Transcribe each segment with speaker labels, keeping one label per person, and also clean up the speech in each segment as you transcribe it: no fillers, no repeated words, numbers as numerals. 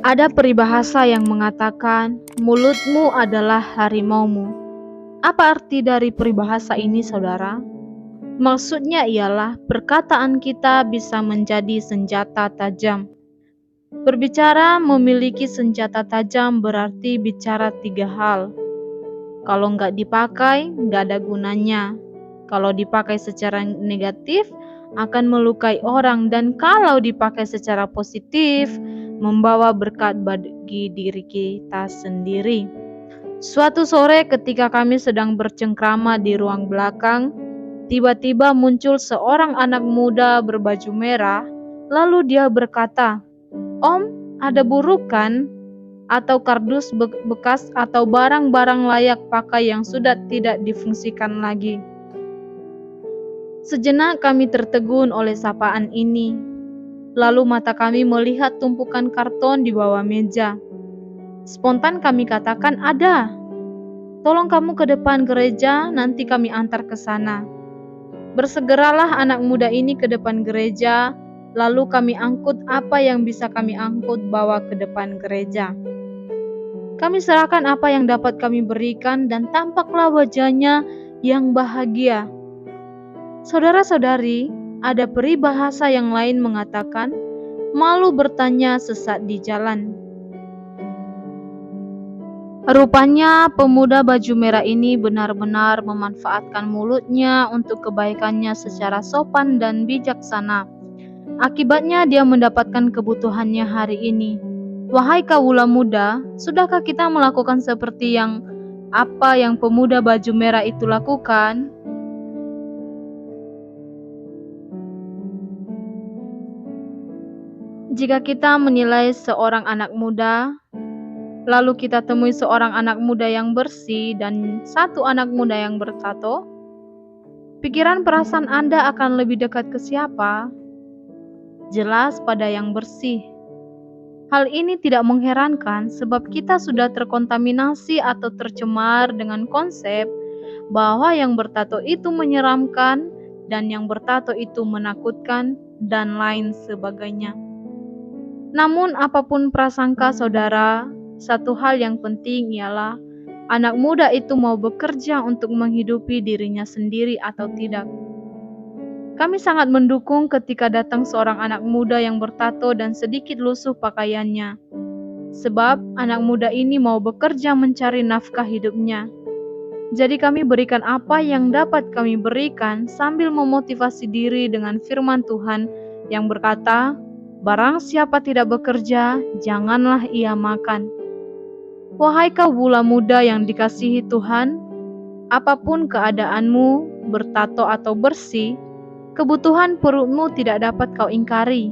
Speaker 1: Ada peribahasa yang mengatakan, mulutmu adalah harimaumu. Apa arti dari peribahasa ini, saudara? Maksudnya ialah perkataan kita bisa menjadi senjata tajam. Berbicara memiliki senjata tajam berarti bicara 3 hal. Kalau nggak dipakai, nggak ada gunanya. Kalau dipakai secara negatif, akan melukai orang. Dan kalau dipakai secara positif, membawa berkat bagi diri kita sendiri. Suatu sore ketika kami sedang bercengkrama di ruang belakang, tiba-tiba muncul seorang anak muda berbaju merah, lalu dia berkata, "Om, ada buruk kan? Atau kardus bekas atau barang-barang layak pakai yang sudah tidak difungsikan lagi?" Sejenak kami tertegun oleh sapaan ini. Lalu mata kami melihat tumpukan karton di bawah meja. Spontan kami katakan, "Ada. Tolong kamu ke depan gereja, nanti kami antar ke sana." Bersegeralah anak muda ini ke depan gereja, lalu kami angkut apa yang bisa kami angkut bawa ke depan gereja. Kami serahkan apa yang dapat kami berikan dan tampaklah wajahnya yang bahagia. Saudara-saudari, ada peribahasa yang lain mengatakan, malu bertanya sesat di jalan. Rupanya pemuda baju merah ini benar-benar memanfaatkan mulutnya untuk kebaikannya secara sopan dan bijaksana. Akibatnya dia mendapatkan kebutuhannya hari ini. Wahai kawula muda, sudahkah kita melakukan seperti apa yang pemuda baju merah itu lakukan? Jika kita menilai seorang anak muda, lalu kita temui seorang anak muda yang bersih dan satu anak muda yang bertato, pikiran perasaan Anda akan lebih dekat ke siapa? Jelas pada yang bersih. Hal ini tidak mengherankan sebab kita sudah terkontaminasi atau tercemar dengan konsep bahwa yang bertato itu menyeramkan dan yang bertato itu menakutkan dan lain sebagainya. Namun apapun prasangka saudara, satu hal yang penting ialah anak muda itu mau bekerja untuk menghidupi dirinya sendiri atau tidak. Kami sangat mendukung ketika datang seorang anak muda yang bertato dan sedikit lusuh pakaiannya. Sebab anak muda ini mau bekerja mencari nafkah hidupnya. Jadi kami berikan apa yang dapat kami berikan sambil memotivasi diri dengan firman Tuhan yang berkata, "Barang siapa tidak bekerja, janganlah ia makan." Wahai kawula muda yang dikasihi Tuhan, apapun keadaanmu, bertato atau bersih, kebutuhan perutmu tidak dapat kau ingkari.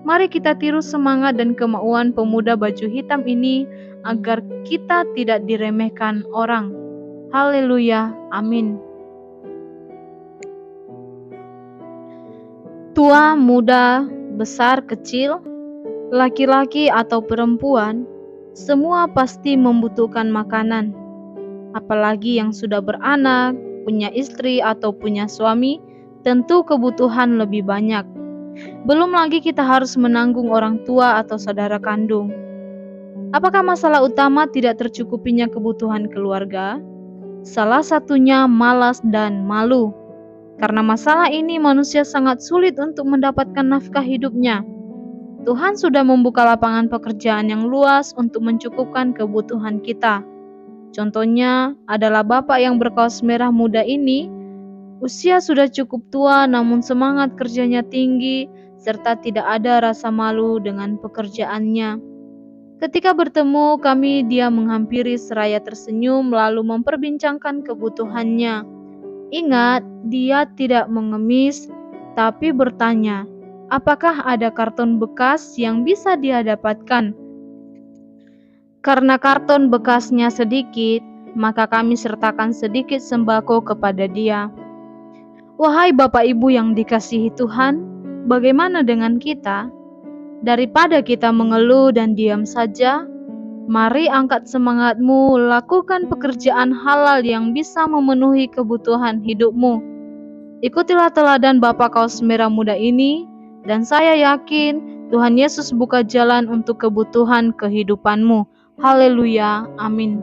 Speaker 1: Mari kita tiru semangat dan kemauan pemuda baju hitam ini agar kita tidak diremehkan orang. Haleluya, amin. Tua, muda, besar, kecil, laki-laki atau perempuan, semua pasti membutuhkan makanan. Apalagi yang sudah beranak, punya istri atau punya suami, tentu kebutuhan lebih banyak. Belum lagi kita harus menanggung orang tua atau saudara kandung. Apakah masalah utama tidak tercukupinya kebutuhan keluarga? Salah satunya malas dan malu. Karena masalah ini manusia sangat sulit untuk mendapatkan nafkah hidupnya. Tuhan sudah membuka lapangan pekerjaan yang luas untuk mencukupkan kebutuhan kita. Contohnya adalah bapak yang berkaos merah muda ini. Usia sudah cukup tua namun semangat kerjanya tinggi serta tidak ada rasa malu dengan pekerjaannya. Ketika bertemu kami, dia menghampiri seraya tersenyum lalu memperbincangkan kebutuhannya. Ingat, dia tidak mengemis tapi bertanya, apakah ada karton bekas yang bisa dia dapatkan? Karena karton bekasnya sedikit, maka kami sertakan sedikit sembako kepada dia. Wahai Bapak Ibu yang dikasihi Tuhan, bagaimana dengan kita? Daripada kita mengeluh dan diam saja, mari angkat semangatmu, lakukan pekerjaan halal yang bisa memenuhi kebutuhan hidupmu. Ikutilah teladan Bapak kaos merah muda ini, dan saya yakin Tuhan Yesus buka jalan untuk kebutuhan kehidupanmu. Haleluya, amin.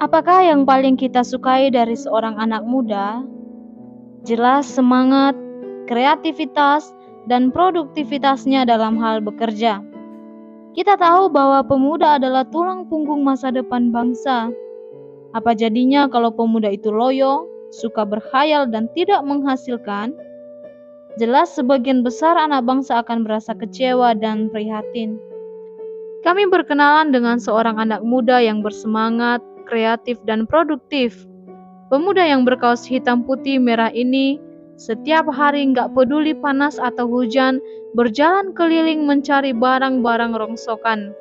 Speaker 1: Apakah yang paling kita sukai dari seorang anak muda? Jelas semangat, kreativitas, dan produktivitasnya dalam hal bekerja. Kita tahu bahwa pemuda adalah tulang punggung masa depan bangsa. Apa jadinya kalau pemuda itu loyo, suka berkhayal, dan tidak menghasilkan? Jelas sebagian besar anak bangsa akan merasa kecewa dan prihatin. Kami berkenalan dengan seorang anak muda yang bersemangat, kreatif, dan produktif. Pemuda yang berkaos hitam putih merah ini setiap hari nggak peduli panas atau hujan, berjalan keliling mencari barang-barang rongsokan.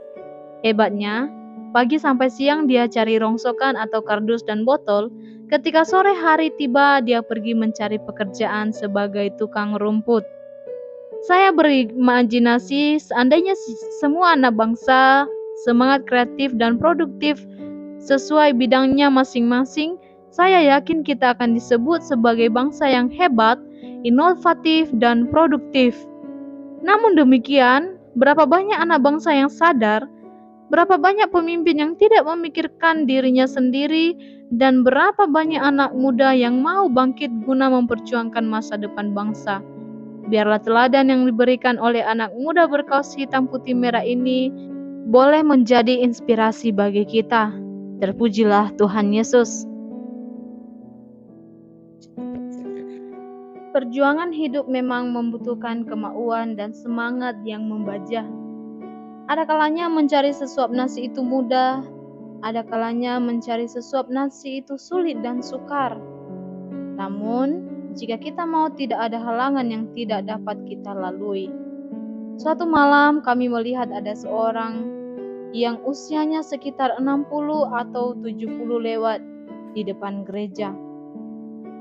Speaker 1: Hebatnya, pagi sampai siang dia cari rongsokan atau kardus dan botol. Ketika sore hari tiba, dia pergi mencari pekerjaan sebagai tukang rumput. Saya berimajinasi seandainya semua anak bangsa semangat kreatif dan produktif sesuai bidangnya masing-masing, saya yakin kita akan disebut sebagai bangsa yang hebat, inovatif, dan produktif. Namun demikian, berapa banyak anak bangsa yang sadar, berapa banyak pemimpin yang tidak memikirkan dirinya sendiri, dan berapa banyak anak muda yang mau bangkit guna memperjuangkan masa depan bangsa. Biarlah teladan yang diberikan oleh anak muda berkaos hitam putih merah ini boleh menjadi inspirasi bagi kita. Terpujilah Tuhan Yesus. Perjuangan hidup memang membutuhkan kemauan dan semangat yang membajak. Ada kalanya mencari sesuap nasi itu mudah, ada kalanya mencari sesuap nasi itu sulit dan sukar. Namun, jika kita mau, tidak ada halangan yang tidak dapat kita lalui. Suatu malam kami melihat ada seorang yang usianya sekitar 60 atau 70 lewat di depan gereja.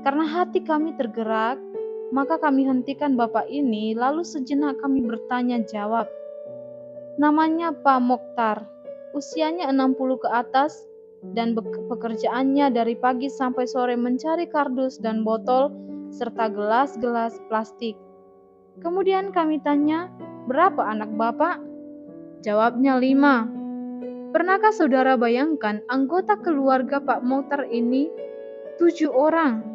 Speaker 1: Karena hati kami tergerak, maka kami hentikan bapak ini, lalu sejenak kami bertanya jawab. Namanya Pak Mokhtar, usianya 60 ke atas, dan pekerjaannya dari pagi sampai sore mencari kardus dan botol, serta gelas-gelas plastik. Kemudian kami tanya, berapa anak bapak? Jawabnya 5. Pernahkah saudara bayangkan anggota keluarga Pak Mokhtar ini 7 orang?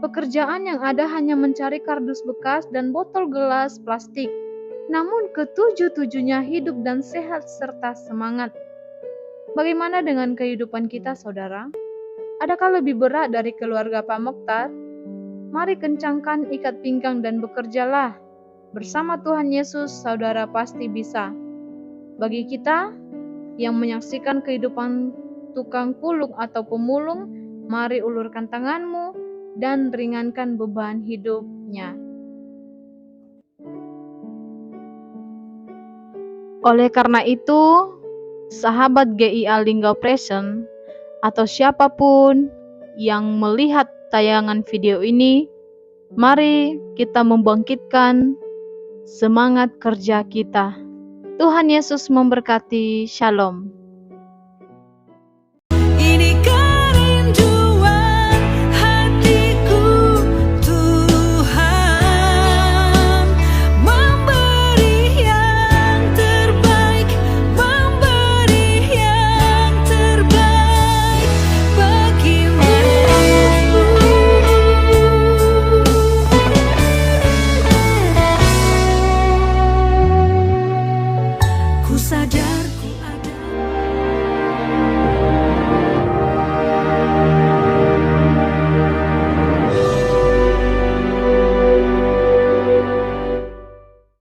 Speaker 1: Pekerjaan yang ada hanya mencari kardus bekas dan botol gelas plastik. Namun ketujuh-tujuhnya hidup dan sehat serta semangat. Bagaimana dengan kehidupan kita, saudara? Adakah lebih berat dari keluarga Pak Mokhtar? Mari kencangkan ikat pinggang dan bekerjalah. Bersama Tuhan Yesus, saudara pasti bisa. Bagi kita yang menyaksikan kehidupan tukang pulung atau pemulung, mari ulurkan tanganmu dan ringankan beban hidupnya. Oleh karena itu, sahabat GIA Lingga Present atau siapapun yang melihat tayangan video ini, mari kita membangkitkan semangat kerja kita. Tuhan Yesus memberkati. Shalom.
Speaker 2: Sadar